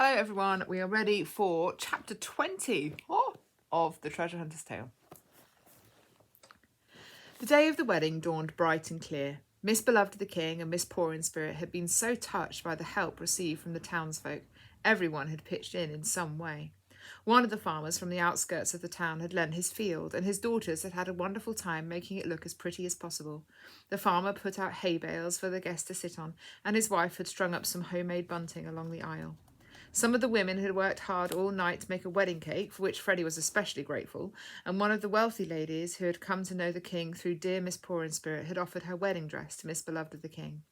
Hello everyone, we are ready for chapter 20 of The Treasure Hunter's Tale. The day of the wedding dawned bright and clear. Miss Beloved of the King and Miss Poor in Spirit had been so touched by the help received from the townsfolk, everyone had pitched in some way. One of the farmers from the outskirts of the town had lent his field, and his daughters had had a wonderful time making it look as pretty as possible. The farmer put out hay bales for the guests to sit on, and his wife had strung up some homemade bunting along the aisle. Some of the women had worked hard all night to make a wedding cake, for which Freddie was especially grateful, and one of the wealthy ladies who had come to know the king through dear Miss Poor in Spirit had offered her wedding dress to Miss Beloved of the King.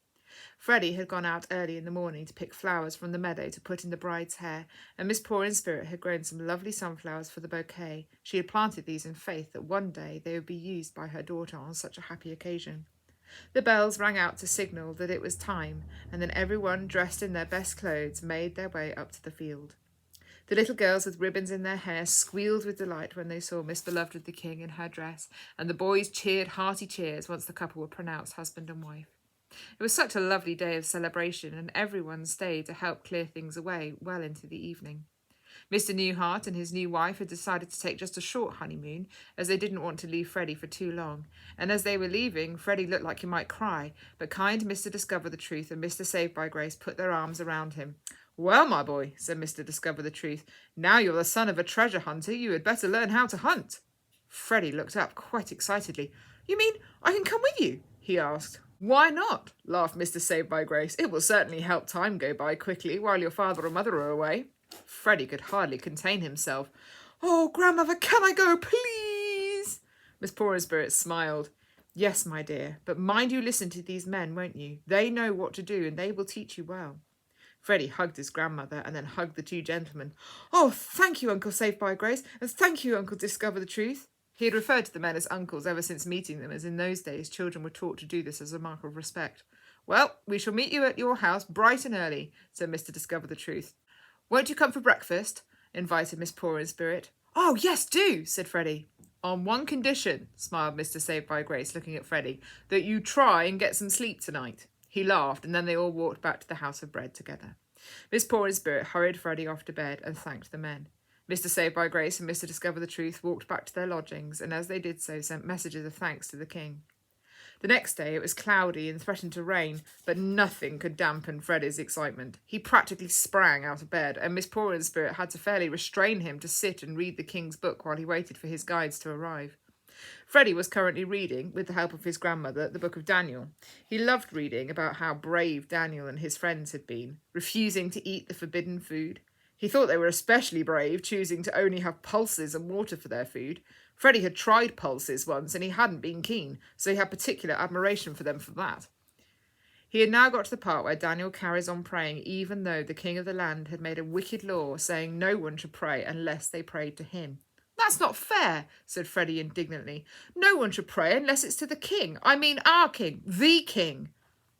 Freddie had gone out early in the morning to pick flowers from the meadow to put in the bride's hair, and Miss Poor in Spirit had grown some lovely sunflowers for the bouquet. She had planted these in faith that one day they would be used by her daughter on such a happy occasion. The bells rang out to signal that it was time, and then everyone, dressed in their best clothes, made their way up to the field. The little girls with ribbons in their hair squealed with delight when they saw Miss Beloved of the King in her dress, and the boys cheered hearty cheers once the couple were pronounced husband and wife. It was such a lovely day of celebration, and everyone stayed to help clear things away well into the evening. Mr. Newhart and his new wife had decided to take just a short honeymoon, as they didn't want to leave Freddie for too long, and as they were leaving, Freddie looked like he might cry, but kind Mr. Discover the Truth and Mr. Saved by Grace put their arms around him. "Well, my boy," said Mr. Discover the Truth, "now you're the son of a treasure hunter, you had better learn how to hunt." Freddie looked up quite excitedly. "You mean I can come with you?" he asked. "Why not?" laughed Mr. Saved by Grace. "It will certainly help time go by quickly while your father and mother are away." Freddie could hardly contain himself. "Oh, grandmother, can I go, please?" Miss Poor in Spirit smiled. "Yes, my dear, but mind you listen to these men, won't you? They know what to do, and they will teach you well." Freddie hugged his grandmother and then hugged the two gentlemen. "Oh, thank you, Uncle Saved by Grace, and thank you, Uncle Discover the Truth." He had referred to the men as uncles ever since meeting them, as in those days children were taught to do this as a mark of respect. "Well, we shall meet you at your house bright and early," said Mr. Discover the Truth. "Won't you come for breakfast?" invited Miss Poor in Spirit. "Oh, yes, do," said Freddie. "On one condition," smiled Mr. Saved by Grace, looking at Freddie, "that you try and get some sleep tonight." He laughed, and then they all walked back to the house of bread together. Miss Poor in Spirit hurried Freddie off to bed and thanked the men. Mr. Saved by Grace and Mr. Discover the Truth walked back to their lodgings, and as they did so sent messages of thanks to the king. The next day it was cloudy and threatened to rain, but nothing could dampen Freddie's excitement. He practically sprang out of bed, and Miss Poor in Spirit had to fairly restrain him to sit and read the king's book while he waited for his guides to arrive. Freddie was currently reading, with the help of his grandmother, the book of Daniel. He loved reading about how brave Daniel and his friends had been, refusing to eat the forbidden food. He thought they were especially brave, choosing to only have pulses and water for their food. Freddie had tried pulses once, and he hadn't been keen, so he had particular admiration for them for that. He had now got to the part where Daniel carries on praying, even though the king of the land had made a wicked law saying no one should pray unless they prayed to him. "That's not fair," said Freddie indignantly. "No one should pray unless it's to the king. I mean our king, the king."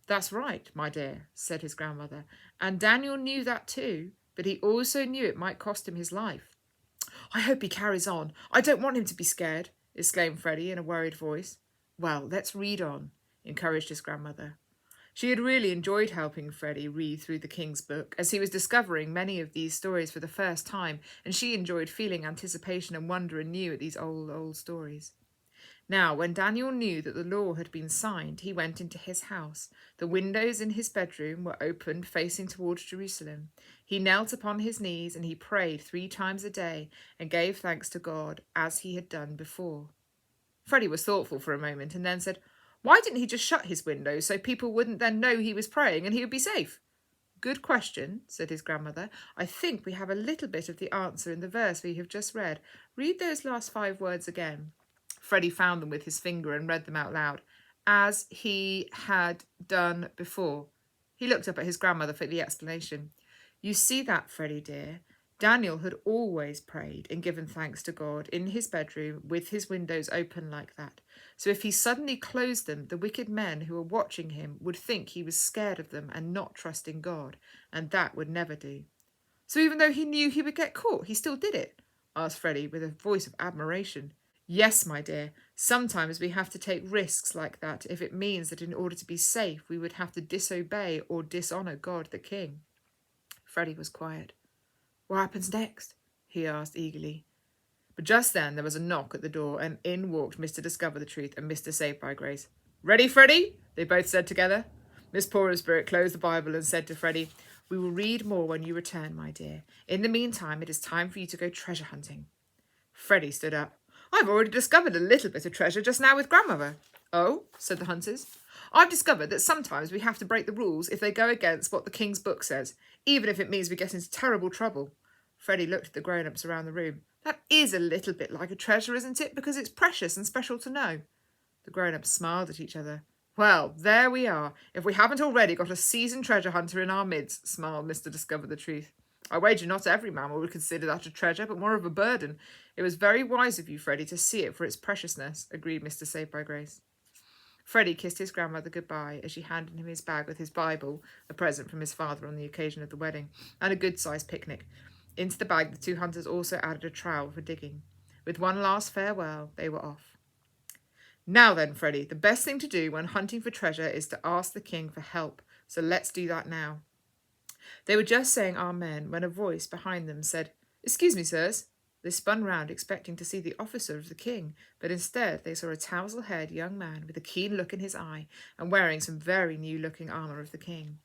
"That's right, my dear," said his grandmother, "and Daniel knew that too, but he also knew it might cost him his life." "I hope he carries on. I don't want him to be scared," exclaimed Freddie in a worried voice. "Well, let's read on," encouraged his grandmother. She had really enjoyed helping Freddie read through the king's book, as he was discovering many of these stories for the first time, and she enjoyed feeling anticipation and wonder anew at these old stories. Now, when Daniel knew that the law had been signed, he went into his house. The windows in his bedroom were opened facing towards Jerusalem. He knelt upon his knees and he prayed 3 times a day and gave thanks to God as he had done before. Freddie was thoughtful for a moment and then said, "Why didn't he just shut his windows so people wouldn't then know he was praying and he would be safe?" "Good question," said his grandmother. "I think we have a little bit of the answer in the verse we have just read. Read those last 5 words again." Freddie found them with his finger and read them out loud. "As he had done before." He looked up at his grandmother for the explanation. "You see that, Freddie dear? Daniel had always prayed and given thanks to God in his bedroom with his windows open like that. So if he suddenly closed them, the wicked men who were watching him would think he was scared of them and not trusting God, and that would never do." "So even though he knew he would get caught, he still did it?" asked Freddie with a voice of admiration. "Yes, my dear. Sometimes we have to take risks like that if it means that in order to be safe we would have to disobey or dishonour God the King." Freddie was quiet. What happens next? He asked eagerly. But just then there was a knock at the door, and in walked Mr. Discover-the-Truth and Mr. Saved-by-Grace. Ready, Freddie? They both said together. Miss Poor-in-Spirit closed the Bible and said to Freddie, We will read more when you return, my dear. In the meantime, it is time for you to go treasure hunting. Freddie stood up. I've already discovered a little bit of treasure just now with grandmother. Oh, said the hunters. I've discovered that sometimes we have to break the rules if they go against what the king's book says, even if it means we get into terrible trouble. Freddie looked at the grown-ups around the room. That is a little bit like a treasure, isn't it? Because it's precious and special to know. The grown-ups smiled at each other. Well, there we are. If we haven't already got a seasoned treasure hunter in our midst, smiled Mr. Discover-the-Truth. I wager not every mammal would consider that a treasure, but more of a burden. It was very wise of you, Freddie, to see it for its preciousness, agreed Mr. Saved-by-Grace. Freddie kissed his grandmother goodbye as she handed him his bag with his Bible, a present from his father on the occasion of the wedding, and a good-sized picnic. Into the bag the two hunters also added a trowel for digging. With one last farewell, they were off. Now then, Freddie, the best thing to do when hunting for treasure is to ask the king for help, so let's do that now. They were just saying amen when a voice behind them said, Excuse me, sirs. They spun round expecting to see the officer of the king, but instead they saw a tousle-haired young man with a keen look in his eye and wearing some very new-looking armour of the king.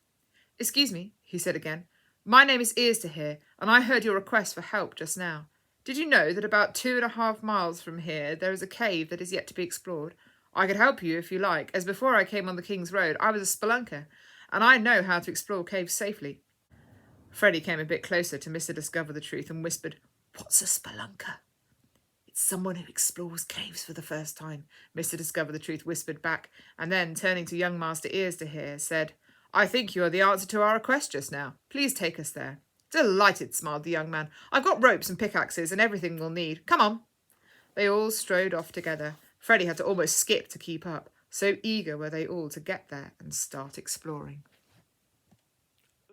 Excuse me, he said again. My name is Ears to Hear, and I heard your request for help just now. Did you know that about 2.5 miles from here there is a cave that is yet to be explored? I could help you if you like, as before I came on the King's Road I was a spelunker, and I know how to explore caves safely. Freddie came a bit closer to Mr. Discover-the-Truth and whispered, What's a spelunker? It's someone who explores caves for the first time, Mr. Discover-the-Truth whispered back, and then, turning to young Master Ears to Hear, said, I think you are the answer to our request just now. Please take us there. Delighted, smiled the young man. I've got ropes and pickaxes and everything we'll need. Come on. They all strode off together. Freddie had to almost skip to keep up. So eager were they all to get there and start exploring.